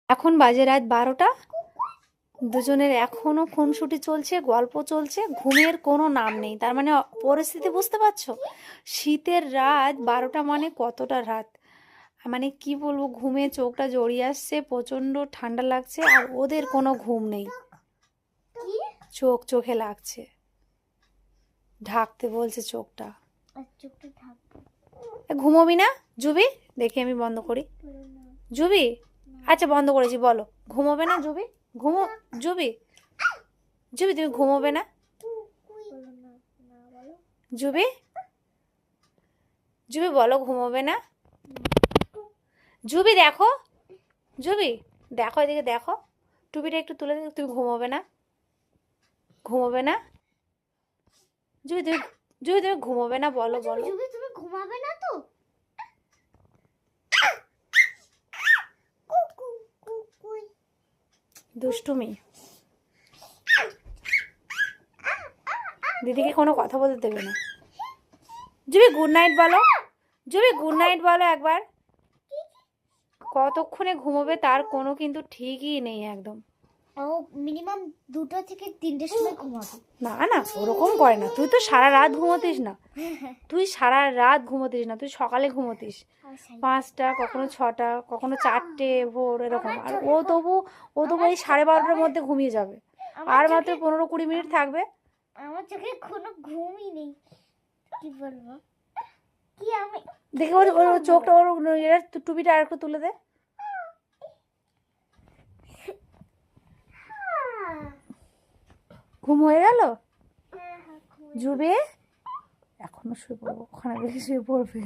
এখন বাজে রাত 12টা। দুজনের এখনো খুনসুটি চলছে, গল্প চলছে, ঘুমের কোনো নাম নেই। তার মানে পরিস্থিতি বুঝতে পারছো? শীতের রাত 12টা মানে কতটা রাত, মানে কি বলবো, ঘুমে চোখটা জড়িয়ে আসছে, প্রচন্ড ঠান্ডা লাগছে, আর ওদের কোনো ঘুম নেই। চোখে লাগছে, ঢাকতে বলছে চোখটা। ঘুমোবি না জুবি? দেখি আমি বন্ধ করি। জুবি, আচ্ছা বন্ধ করেছি, বলো ঘুমোবে না জুবি? জুবি, জুবি তুমি ঘুমোবে না? জুবি, জুবি বলো ঘুমোবে না? জুবি দেখো, জুবি দেখো, এদিকে দেখো, টুপিটা একটু তুলে দিও। তুমি ঘুমোবে না? ঘুমোবে না জুবি? তুমি ঘুমোবে না? বলো বলো। জুবি তুমি ঘুমাবে না তো? দুষ্টুমি, দিদিকে কোনো কথা বলতে দেবে না। জুবি গুড নাইট বলো, জুবি গুড নাইট বলো একবার। কতক্ষণে ঘুমোবে তার কোনো কিন্তু ঠিকই নেই একদম। ও মিনিমাম 2টা থেকে 3টের সময় ঘুমাবে। না না, ওরকম করে না। তুই তো সারা রাত ঘুমোতিস না, তুই সারা রাত ঘুমোতিস না, তুই সকালে ঘুমোতিস 5টা, কখনো 6টা, কখনো 4টে ভোর এরকম। আর ও তবু এই 12:30টার মধ্যে ঘুমিয়ে যাবে, আর মাত্র 15-20 মিনিট থাকবে। আমার চোখে কোনো ঘুমই নেই, কি বলবো। কি আমি দেখে ওর চোখটা, ওর টুপিটা আর একটু তুলে দে। ঘুম হয়ে গেল জুবে? এখনো শুয়ে পড়বো, ওখানে বেশি শুয়ে পড়বে।